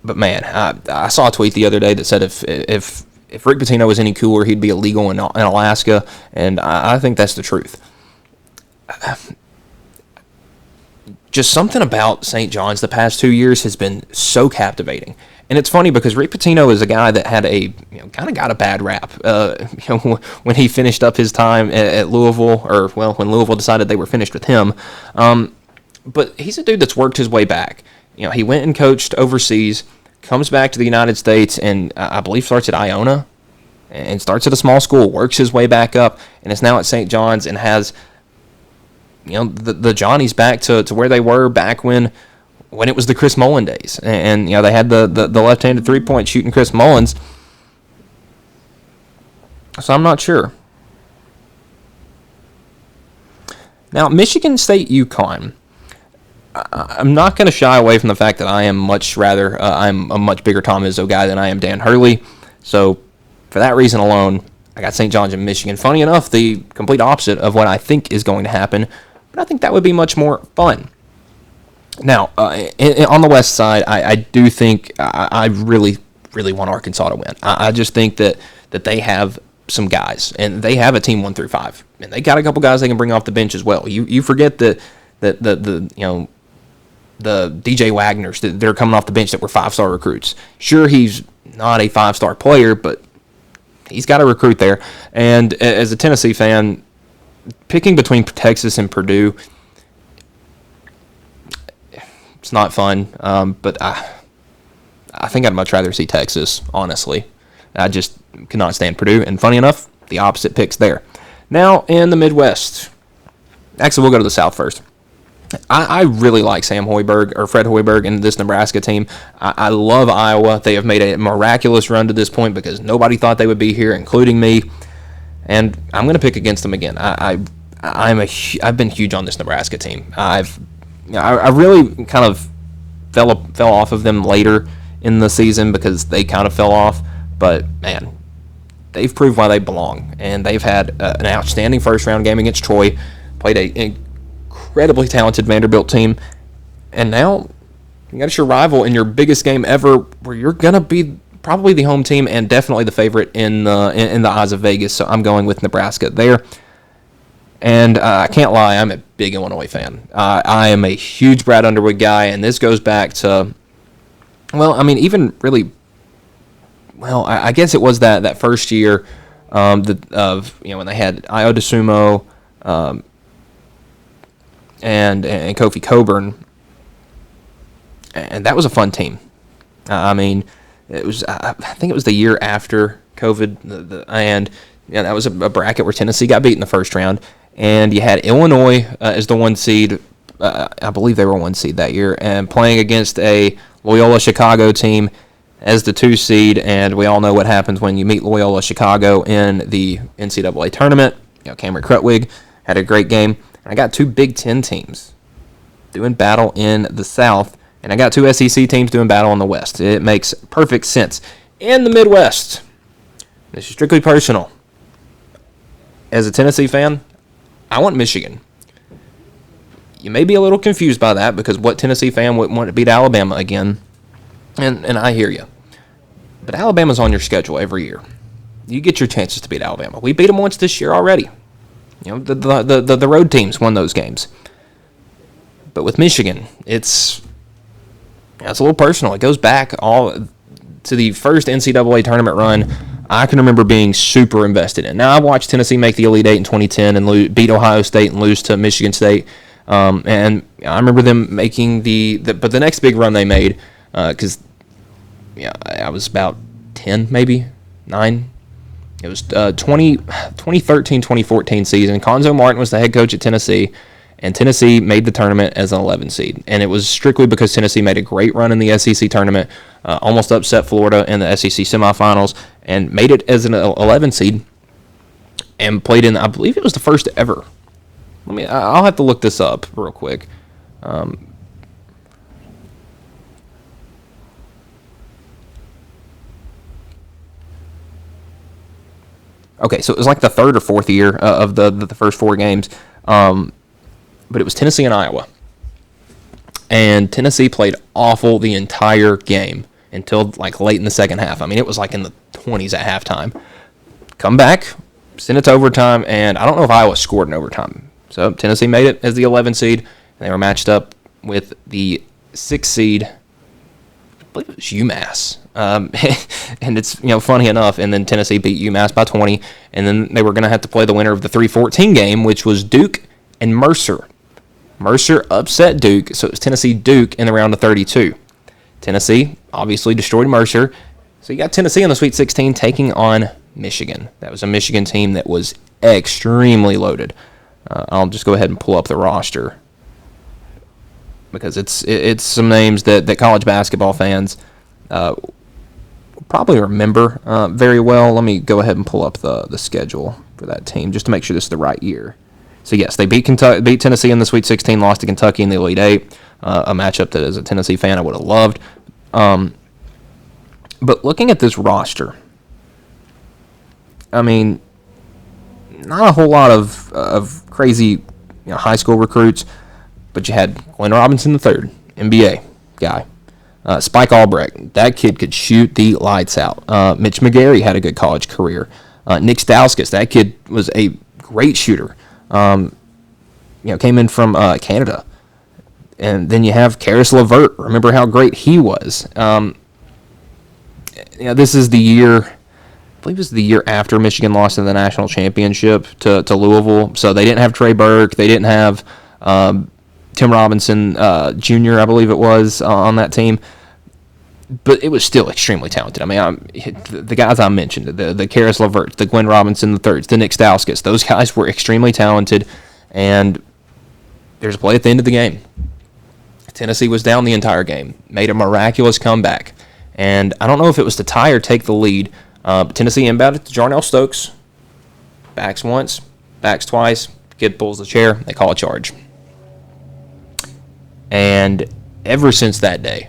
But man, I saw a tweet the other day that said if Rick Pitino was any cooler, he'd be illegal in Alaska, and I think that's the truth. Just something about St. John's the past 2 years has been so captivating. And it's funny because Rick Pitino is a guy that had kind of got a bad rap. When he finished up his time at Louisville, when Louisville decided they were finished with him. But he's a dude that's worked his way back. He went and coached overseas, comes back to the United States, and I believe starts at Iona, and starts at a small school, works his way back up, and is now at St. John's and has the Johnnies back to where they were back when it was the Chris Mullen days. And they had the left-handed three-point shooting Chris Mullins. So I'm not sure. Now, Michigan State UConn. I'm not going to shy away from the fact that I am I'm a much bigger Tom Izzo guy than I am Dan Hurley. So for that reason alone, I got St. John's and Michigan. Funny enough, the complete opposite of what I think is going to happen, but I think that would be much more fun. Now, on the West side, I do think I really, really want Arkansas to win. I just think that they have some guys, and they have a team 1 through 5, and they got a couple guys they can bring off the bench as well. You forget that the DJ Wagners that they're coming off the bench that were 5-star recruits. Sure, he's not a 5-star player, but he's got a recruit there. And as a Tennessee fan, picking between Texas and Purdue, it's not fun. But I think I'd much rather see Texas, honestly. I just cannot stand Purdue. And funny enough, the opposite picks there. Now, in the Midwest, actually, we'll go to the South first. I really like Fred Hoiberg and this Nebraska team. I love Iowa. They have made a miraculous run to this point because nobody thought they would be here, including me. And I'm going to pick against them again. I've been huge on this Nebraska team. I really kind of fell off of them later in the season because they kind of fell off. But man, they've proved why they belong, and they've had an outstanding first-round game against Troy. Played an incredibly talented Vanderbilt team, and now you got your rival in your biggest game ever, where you're gonna be probably the home team and definitely the favorite in the eyes of Vegas. So I'm going with Nebraska there. And I can't lie, I'm a big Illinois fan. I am a huge Brad Underwood guy, and this goes back to, I guess it was that first year when they had Ayo DeSumo and Kofi Coburn, and that was a fun team. It was I think it was the year after COVID, and that was a bracket where Tennessee got beat in the first round, and you had Illinois as the 1 seed. I believe they were 1 seed that year, and playing against a Loyola Chicago team as the 2 seed, and we all know what happens when you meet Loyola Chicago in the NCAA tournament. Cameron Krutwig had a great game. And I got 2 Big Ten teams doing battle in the South, and I got 2 SEC teams doing battle in the West. It makes perfect sense. In the Midwest, this is strictly personal. As a Tennessee fan, I want Michigan. You may be a little confused by that because what Tennessee fan wouldn't want to beat Alabama again? And I hear you. But Alabama's on your schedule every year. You get your chances to beat Alabama. We beat them once this year already. The road teams won those games. But with Michigan, it's a little personal. It goes back all to the first NCAA tournament run I can remember being super invested in. Now, I watched Tennessee make the Elite Eight in 2010 and beat Ohio State and lose to Michigan State. And I remember them making but the next big run they made, because I was about 10, maybe 9, It was 2013-2014 season. Conzo Martin was the head coach at Tennessee, and Tennessee made the tournament as an 11 seed. And it was strictly because Tennessee made a great run in the SEC tournament, almost upset Florida in the SEC semifinals, and made it as an 11 seed, and played in, I believe it was the first ever. I'll have to look this up real quick. Okay, so it was like the third or fourth year of the first 4 games, but it was Tennessee and Iowa, and Tennessee played awful the entire game until like late in the second half. I mean, it was like in the 20s at halftime. Come back, send it to overtime, and I don't know if Iowa scored in overtime. So Tennessee made it as the 11 seed, and they were matched up with the 6 seed, I believe it was UMass. And it's, funny enough, and then Tennessee beat UMass by 20, and then they were going to have to play the winner of the 3-14 game, which was Duke and Mercer. Mercer upset Duke, so it was Tennessee-Duke in the round of 32. Tennessee obviously destroyed Mercer, so you got Tennessee in the Sweet 16 taking on Michigan. That was a Michigan team that was extremely loaded. I'll just go ahead and pull up the roster, because it's some names that college basketball fans probably remember very well. Let me go ahead and pull up the schedule for that team just to make sure this is the right year. So yes, they beat Tennessee in the Sweet 16, lost to Kentucky in the Elite 8, a matchup that as a Tennessee fan I would have loved. But looking at this roster, I mean, not a whole lot of crazy high school recruits, but you had Glenn Robinson III, NBA guy. Spike Albrecht, that kid could shoot the lights out. Mitch McGarry had a good college career. Nick Stauskas, that kid was a great shooter. Came in from Canada. And then you have Karis LeVert. Remember how great he was. This is the year, I believe it was the year after Michigan lost in the national championship to Louisville. So they didn't have Trey Burke. They didn't have Tim Robinson Jr., I believe it was, on that team. But it was still extremely talented. I mean, the guys I mentioned, the Karis LeVert, the Glenn Robinson III, the Nick Stauskas, those guys were extremely talented, and there's a play at the end of the game. Tennessee was down the entire game, made a miraculous comeback, and I don't know if it was to tie or take the lead, but Tennessee inbounded to Jarnell Stokes, backs once, backs twice, kid pulls the chair, they call a charge. And ever since that day,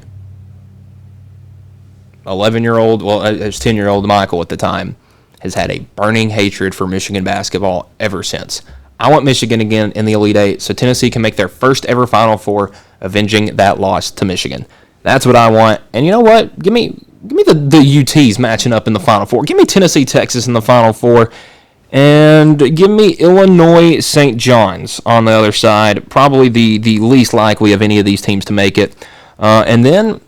11-year-old, well, it was 10-year-old Michael at the time, has had a burning hatred for Michigan basketball ever since. I want Michigan again in the Elite Eight so Tennessee can make their first ever Final Four, avenging that loss to Michigan. That's what I want. And you know what? Give me the UTs matching up in the Final Four. Give me Tennessee, Texas in the Final Four. And give me Illinois, St. John's on the other side. Probably the least likely of any of these teams to make it. And then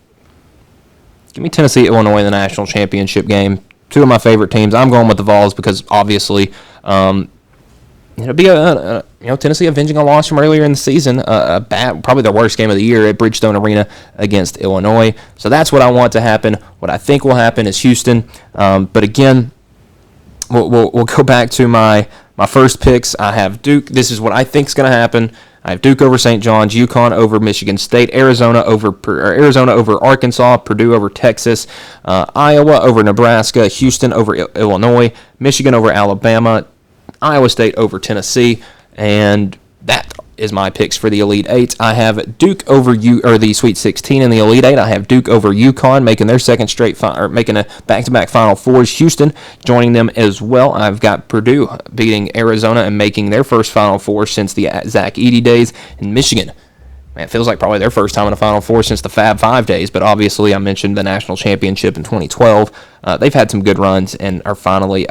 give me Tennessee, Illinois in the national championship game. Two of my favorite teams. I'm going with the Vols because obviously it'll be Tennessee avenging a loss from earlier in the season. Probably their worst game of the year at Bridgestone Arena against Illinois. So that's what I want to happen. What I think will happen is Houston. But again, we'll go back to my first picks. I have Duke. This is what I think is going to happen. I have Duke over St. John's, UConn over Michigan State, Arizona over Arkansas, Purdue over Texas, Iowa over Nebraska, Houston over Illinois, Michigan over Alabama, Iowa State over Tennessee, and that is my picks for the Elite Eight. I have Duke over the Sweet 16 in the Elite Eight. I have Duke over UConn, making their second straight making a back-to-back Final Fours. Houston joining them as well. I've got Purdue beating Arizona and making their first Final Four since the Zach Edey days. And Michigan, man, it feels like probably their first time in a Final Four since the Fab Five days. But obviously, I mentioned the national championship in 2012. They've had some good runs and are finally.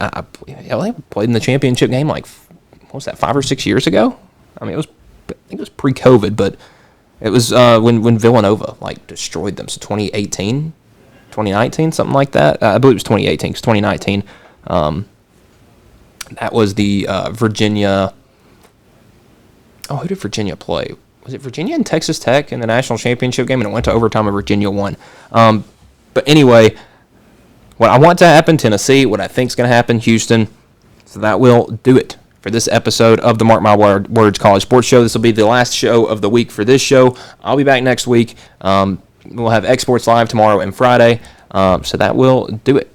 They played in the championship game like, what was that, 5 or 6 years ago? I mean, I think it was pre-COVID, but it was when Villanova destroyed them. So 2018, 2019, something like that. I believe it was 2018 because 2019, that was the Virginia. Oh, who did Virginia play? Was it Virginia and Texas Tech in the national championship game? And it went to overtime and Virginia won. But anyway, what I want to happen, Tennessee, what I think is going to happen, Houston. So that will do it for this episode of the Mark My Words College Sports Show. This will be the last show of the week for this show. I'll be back next week. We'll have X Sports Live tomorrow and Friday. So that will do it.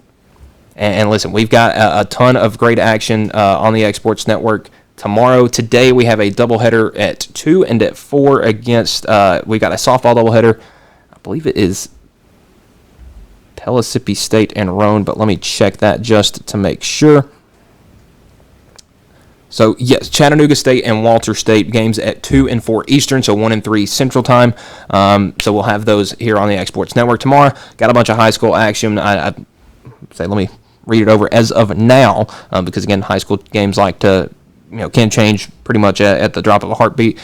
And listen, we've got a ton of great action on the X Sports Network tomorrow. Today we have a doubleheader at 2 and at 4 against, we got a softball doubleheader. I believe it is Pellissippi State and Roan, but let me check that just to make sure. So, yes, Chattanooga State and Walter State games at 2 and 4 Eastern, so 1 and 3 Central Time. So we'll have those here on the X Sports Network tomorrow. Got a bunch of high school action. Let me read it over as of now, because, again, high school games like to, can change pretty much at the drop of a heartbeat.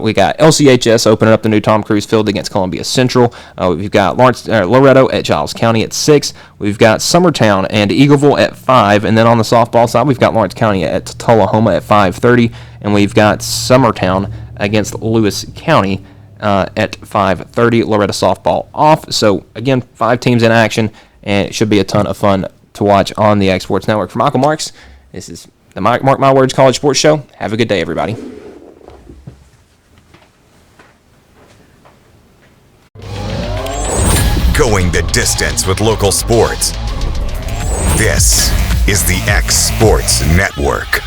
We got LCHS opening up the new Tom Cruise Field against Columbia Central. We've got Loretto at Giles County at 6. We've got Summertown and Eagleville at 5. And then on the softball side, we've got Lawrence County at Tullahoma at 5:30. And we've got Summertown against Lewis County at 5:30. Loretto softball off. So, again, 5 teams in action, and it should be a ton of fun to watch on the X Sports Network. For Michael Marks, this is the Mark My Words College Sports Show. Have a good day, everybody. Going the distance with local sports. This is the X Sports Network.